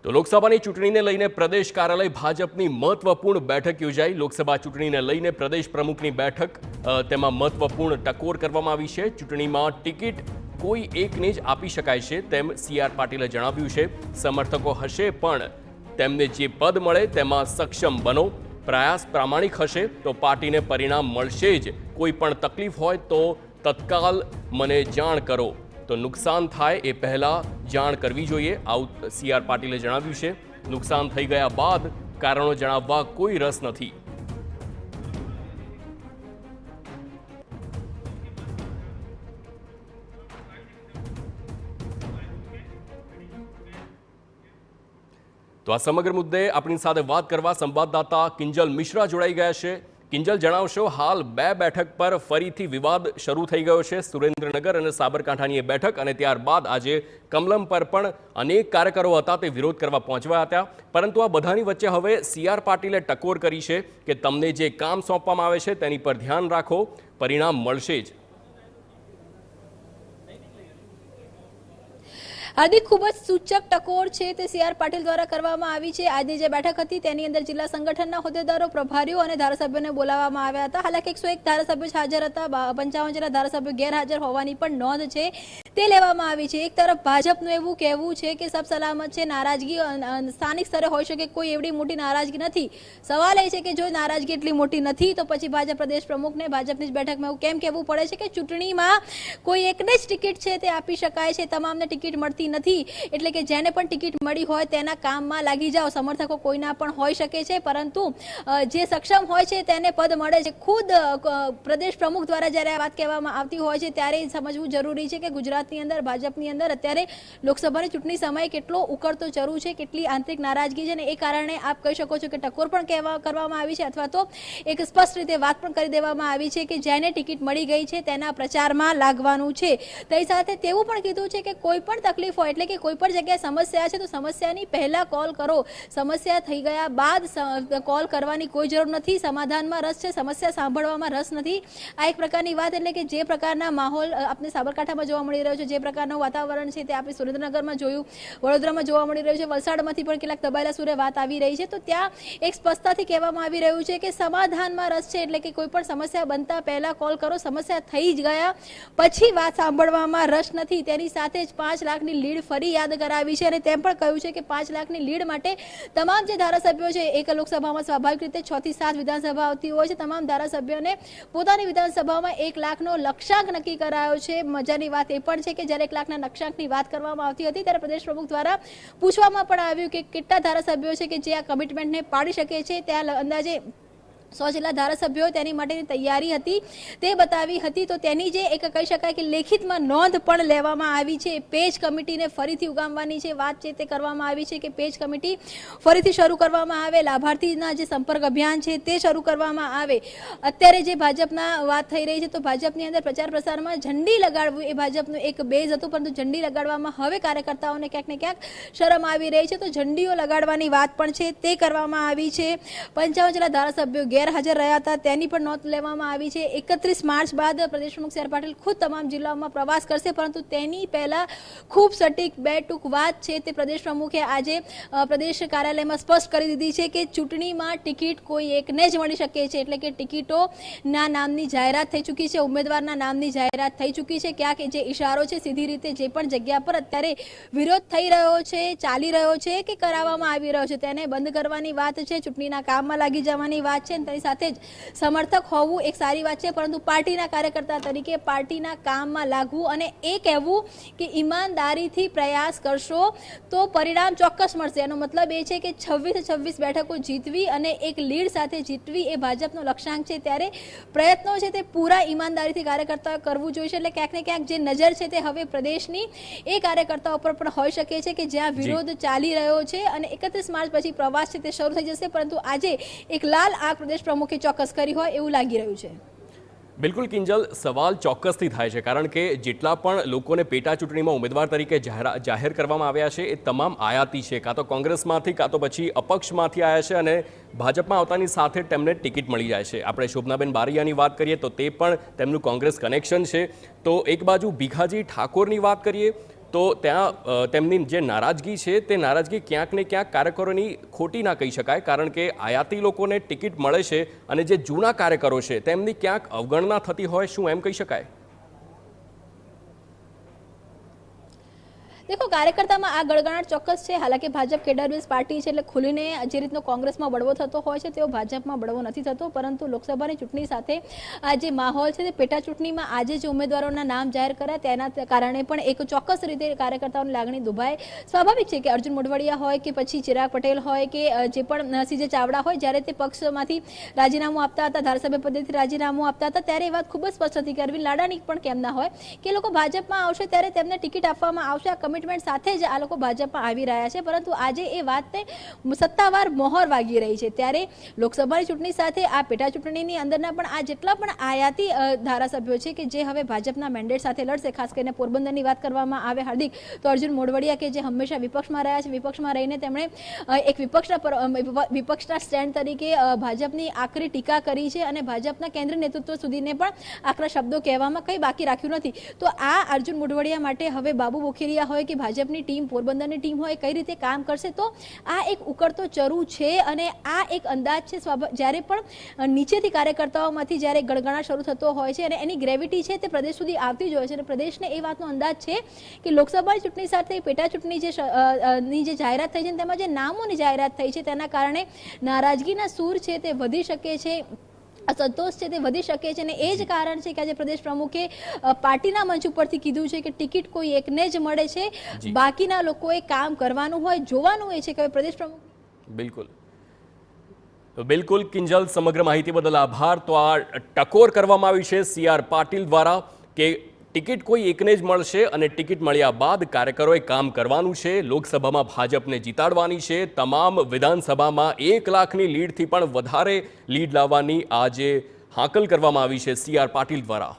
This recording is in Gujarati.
તો લોકસભાની ચૂંટણીને લઈને પ્રદેશ કાર્યાલય ભાજપની મહત્વપૂર્ણ બેઠક યોજાઈ। લોકસભા ચૂંટણીને લઈને પ્રદેશ પ્રમુખની બેઠક તેમાં મહત્વપૂર્ણ ટકોર કરવામાં આવી છે। ચૂંટણીમાં ટિકિટ કોઈ એકને જ આપી શકાય છે તેમ સીઆર પાટીલે જણાવ્યું છે। સમર્થકો હશે પણ તેમને જે પદ મળે તેમાં સક્ષમ બનો, પ્રયાસ પ્રામાણિક હશે તો પાર્ટીને પરિણામ મળશે જ। કોઈ પણ તકલીફ હોય તો તત્કાલ મને જાણ કરો, તો નુકસાન થાય એ પહેલા જાણ કરવી જોઈએ, આવું સીઆર પાટીલે જણાવ્યું છે। નુકસાન થઈ ગયા બાદ કારણો જણાવવા કોઈ રસ નથી। તો આ સમગ્ર મુદ્દે આપણી સાથે વાત કરવા સંવાદદાતા કિંજલ મિશ્રા જોડાઈ ગયા છે। કિંજલ, જણાવશો, હાલ બે બેઠક પર ફરીથી વિવાદ શરૂ થઈ ગયો છે, સુરેન્દ્રનગર અને સાબરકાંઠાની એ બેઠક, અને ત્યારબાદ આજે કમલમ પર પણ અનેક કાર્યકરો હતા તે વિરોધ કરવા પહોંચવા હતા, પરંતુ આ બધાની વચ્ચે હવે સીઆર પાટીલે ટકોર કરી છે કે તમને જે કામ સોંપવામાં આવે છે તેની પર ધ્યાન રાખો, પરિણામ મળશે જ। હાર્દિક, ખૂબ જ સૂચક ટકોર છે તે સીઆર પાટીલ દ્વારા કરવામાં આવી છે। આજની જે બેઠક હતી તેની અંદર જિલ્લા સંગઠનના હોદ્દેદારો, પ્રભારીઓ અને ધારાસભ્યોને બોલાવવામાં આવ્યા હતા। હાલાકી 101 ધારાસભ્યો હાજર હતા, 55 જેટલા ધારાસભ્યો ગેરહાજર હોવાની પણ નોંધ છે તે લેવામાં આવી છે। એક તરફ ભાજપનું એવું કહેવું છે કે સબ સલામત છે, નારાજગી સ્થાનિક સ્તરે હોઈ શકે, કોઈ એવડી મોટી નારાજગી નથી। સવાલ એ છે કે જો નારાજગી એટલી મોટી નથી તો પછી ભાજપ પ્રદેશ પ્રમુખને ભાજપની જ બેઠકમાં એવું કેમ કહેવું પડે છે કે ચૂંટણીમાં કોઈ એકને જ ટિકિટ છે તે આપી શકાય છે, તમામને ટિકિટ મળતી નથી, એટલે કે જેને પણ ટિકિટ મળી હોય તેના કામમાં લાગી જાઓ। સમર્થકો કોઈના પણ હોઈ શકે છે, પરંતુ જે સક્ષમ હોય છે તેને પદ મળે છે। ખુદ પ્રદેશ પ્રમુખ દ્વારા જ્યારે આ વાત કહેવામાં આવતી હોય છે ત્યારે સમજવું જરૂરી છે કે ગુજરાતની અંદર, ભાજપની અંદર અત્યારે લોકસભાની ચૂંટણી સમયે કેટલો ઉકળતો ચરુ છે, કેટલી આંતરિક નારાજગી છે, અને એ કારણે આપ કહી શકો છો કે ટકોર પણ કરવામાં આવી છે, અથવા તો એક સ્પષ્ટ રીતે વાત પણ કરી દેવામાં આવી છે કે જેને ટિકિટ મળી ગઈ છે તેના પ્રચારમાં લાગવાનું છે। તેની સાથે તેવું પણ કીધું છે કે કોઈ પણ તકલીફ હોય, એટલે કે કોઈ પણ જગ્યાએ સમસ્યા છે તો સમસ્યાની પહેલા કોલ કરો, સમસ્યા થઈ ગયા બાદ કોલ કરવાની કોઈ જરૂર નથી। સમાધાનમાં રસ છે, સમસ્યા સાંભળવામાં રસ નથી, આ એક પ્રકારની વાત। એટલે કે જે પ્રકારના માહોલ આપણે સાબરકાંઠામાં જોવા મળી રહ્યો છે, જે પ્રકારનું વાતાવરણ છે તે આપણે સુરેન્દ્રનગરમાં જોયું, વડોદરામાં જોવા મળી રહ્યું છે, વલસાડમાંથી પણ કેટલાક દબાયેલા સુરે વાત આવી રહી છે, તો ત્યાં એક સ્પષ્ટતાથી કહેવામાં આવી રહ્યું છે કે સમાધાનમાં રસ છે, એટલે કે કોઈ પણ સમસ્યા બનતા પહેલા કોલ કરો, સમસ્યા થઈ જ ગયા પછી વાત સાંભળવામાં રસ નથી। તેની સાથે જ 5 લાખની લીડ ફરી યાદ કરાવી છે, અને તેમ પણ કહ્યું છે કે 5 લાખની લીડ માટે તમામ જે ધારાસભ્યો છે, એક લોકસભામાં સ્વાભાવિક રીતે 6 થી 7 વિધાનસભા આવતી હોય છે, તમામ ધારાસભ્યોને પોતાની વિધાનસભામાં 1 લાખનો લક્ષ્યાંક નક્કી કરાયો છે। મજાની વાત એ પણ છે કે જ્યારે 1 લાખના લક્ષ્યાંકની વાત કરવામાં આવતી હતી ત્યારે પ્રદેશ પ્રમુખ દ્વારા પૂછવામાં પણ આવ્યું કે કેટલા ધારાસભ્યો છે કે જે આ કમિટમેન્ટને પાડી શકે છે। ત્યાં અંદાજે 100 જેટલા ધારાસભ્યો તેની માટેની તૈયારી હતી તે બતાવી હતી, તો તેની જે એક કહી શકાય કે લેખિતમાં નોંધ પણ લેવામાં આવી છે। પેજ કમિટીને ફરીથી ઉગામવાની છે વાત છે તે કરવામાં આવી છે કે પેજ કમિટી ફરીથી શરૂ કરવામાં આવે, લાભાર્થીના જે સંપર્ક અભિયાન છે તે શરૂ કરવામાં આવે। અત્યારે જે ભાજપના વાત થઈ રહી છે તો ભાજપની અંદર પ્રચાર પ્રસારમાં ઝંડી લગાડવું એ ભાજપનું એક બેઝ હતું, પરંતુ ઝંડી લગાડવામાં હવે કાર્યકર્તાઓને ક્યાંક ને ક્યાંક શરમ આવી રહી છે, તો ઝંડીઓ લગાડવાની વાત પણ છે તે કરવામાં આવી છે। 55 જેટલા ધારાસભ્યો ગેરહાજર રહ્યા હતા તેની પણ નોંધ લેવામાં આવી છે। 31 માર્ચ બાદ પ્રદેશ પ્રમુખ સીઆર પાટીલ ખુદ તમામ જિલ્લાઓમાં પ્રવાસ કરશે, પરંતુ તેની પહેલા ખૂબ સટીક બે ટૂંક વાત છે તે પ્રદેશ પ્રમુખે આજે પ્રદેશ કાર્યાલયમાં સ્પષ્ટ કરી દીધી છે કે ચૂંટણીમાં ટિકિટ કોઈ એકને જ મળી શકે છે, એટલે કે ટિકિટોના નામની જાહેરાત થઈ ચૂકી છે, ઉમેદવારના નામની જાહેરાત થઈ ચૂકી છે। ક્યાંક જે ઇશારો છે સીધી રીતે જે પણ જગ્યા પર અત્યારે વિરોધ થઈ રહ્યો છે, ચાલી રહ્યો છે કે કરાવવામાં આવી રહ્યો છે તેને બંધ કરવાની વાત છે, ચૂંટણીના કામમાં લાગી જવાની વાત છે। તેની સાથે જ સમર્થક હોવું એક સારી વાત છે, પરંતુ પાર્ટીના કાર્યકર્તા તરીકે પાર્ટીના કામમાં લાગવું અને એ કહેવું કે ઈમાનદારીથી પ્રયાસ કરશો તો પરિણામ ચોક્કસ મળશે। એનો મતલબ એ છે કે 26 બેઠકો જીતવી અને એક લીડ સાથે જીતવી એ ભાજપનો લક્ષ્યાંક છે, ત્યારે પ્રયત્નો છે તે પૂરા ઈમાનદારીથી કાર્યકર્તાઓ કરવું જોઈએ। એટલે ક્યાંક ને ક્યાંક જે નજર છે તે હવે પ્રદેશની એ કાર્યકર્તાઓ પર પણ હોઈ શકે છે કે જ્યાં વિરોધ ચાલી રહ્યો છે, અને 31 માર્ચ પછી પ્રવાસ છે તે શરૂ થઈ જશે, પરંતુ આજે એક લાલ આંખ પ્રદેશ પ્રમુખે ચોક્કસ કરી હોય એવું લાગી રહ્યું છે। બિલકુલ કિંજલ, સવાલ ચોક્કસથી થાય છે, કારણ કે જેટલા પણ લોકોને પેટા ચૂંટણીમાં ઉમેદવાર તરીકે જાહેર કરવામાં આવ્યા છે એ તમામ આયાતી છે, કાં તો કોંગ્રેસમાંથી કાં તો પછી અપક્ષમાંથી આવ્યા છે, અને ભાજપમાં આવતાની સાથે તેમને ટિકિટ મળી જાય છે। આપણે શોભનાબેન બારૈયાની વાત કરીએ તો તે પણ તેમનું કોંગ્રેસ કનેક્શન છે, તો એક બાજુ ભીખાજી ઠાકોરની વાત કરીએ તો ત્યાં તેમની જે નારાજગી છે તે નારાજગી ક્યાંક ને ક્યાંક કાર્યકરોની ખોટી ના કહી શકાય, કારણ કે આયાતી લોકોને ટિકિટ મળે છે અને જે જૂના કાર્યકરો છે તેમની ક્યાંક અવગણના થતી હોય, શું એમ કહી શકાય? દેખો, કાર્યકર્તામાં આ ગળગણાટ ચોક્કસ છે. હાલાકી ભાજપ કેડર બેઝ પાર્ટી છે, એટલે ખુલીને જે રીતનો કોંગ્રેસમાં બળવો થતો હોય છે તેવો ભાજપમાં બળવો નથી થતો. પરંતુ લોકસભાની ચૂંટણી સાથે આ જે માહોલ છે તે પેટા ચૂંટણીમાં આજે જે ઉમેદવારોના નામ જાહેર કર્યા તેના કારણે પણ એક ચોક્કસ રીતે કાર્યકર્તાઓની લાગણી દુભાય. સ્વાભાવિક છે કે અર્જુન મોઢવાડિયા હોય કે પછી ચિરાગ પટેલ હોય કે જે પણ સીજે ચાવડા હોય, જ્યારે તે પક્ષમાંથી રાજીનામું આપતા હતા, ધારાસભ્ય પદેથી રાજીનામું આપતા હતા, ત્યારે એ વાત ખૂબ જ સ્પષ્ટ હતી કે અરવિંદ લાડાની પણ કેમ ના હોય કે લોકો ભાજપમાં આવશે ત્યારે તેમને ટિકિટ આપવામાં આવશે. કમિટમેન્ટ સાથે જ આ લોકો ભાજપમાં આવી રહ્યા છે. પરંતુ આજે એ વાતને સત્તાવાર મોહર વાગી રહી છે. ત્યારે લોકસભાની ચૂંટણી સાથે આ પેટા ચૂંટણીની અંદરના પણ આ જેટલા પણ આયાતી ધારાસભ્યો છે કે જે હવે ભાજપના મેન્ડેટ સાથે લડશે, ખાસ કરીને પોરબંદરની વાત કરવામાં આવે હાર્દિક, તો અર્જુન મોઢવાડિયા કે જે હંમેશા વિપક્ષમાં રહ્યા છે, વિપક્ષમાં રહીને તેમણે એક વિપક્ષના સ્ટેન્ડ તરીકે ભાજપની આકરી ટીકા કરી છે અને ભાજપના કેન્દ્રીય નેતૃત્વ સુધીને પણ આકરા શબ્દો કહેવામાં કંઈ બાકી રાખ્યું નથી. તો આ અર્જુન મોઢવાડિયા માટે હવે બાબુ બોખીરિયા હોય કે ભાજપની ટીમ, પોરબંદરની ટીમ હોય, કઈ રીતે કામ કરશે, તો આ એક ઉકળતો ચરુ છે. અને આ એક અંદાજ છે જ્યારે પણ નીચેથી કાર્યકર્તાઓમાંથી જ્યારે ગણગણા શરૂ થતો હોય છે અને એની ગ્રેવિટી છે તે પ્રદેશ સુધી આવતી જ હોય છે. અને પ્રદેશને એ વાતનો અંદાજ છે કે લોકસભાની ચૂંટણી સાથે પેટા ચૂંટણી જે જાહેરાત થઈ છે તેમાં જે નામોની જાહેરાત થઈ છે તેના કારણે નારાજગીના સૂર છે તે વધી શકે છે, અસંતોષ છે તે વધી શકે છે. અને એ જ કારણ છે કે આજે પ્રદેશ પ્રમુખે પાર્ટીના મંચ ઉપરથી કીધું છે કે ટિકિટ કોઈ એકને જ મળે છે, બાકીના લોકોએ કામ કરવાનું હોય, જોવાનું હોય છે કે પ્રદેશ પ્રમુખ. બિલકુલ કિંજલ, સમગ્ર માહિતી બદલ આભાર. તો આ ટકોર કરવામાં આવી છે CR પાટીલ દ્વારા કે ટિકિટ કોઈ એકને જ મળશે અને ટિકિટ મળ્યા બાદ કાર્યકરોએ કામ કરવાનું છે. લોકસભામાં ભાજપને જીતાડવાની છે. તમામ વિધાનસભામાં 1 લાખની લીડથી પણ વધારે લીડ લાવવાની આજે હાકલ કરવામાં આવી છે CR પાટીલ દ્વારા.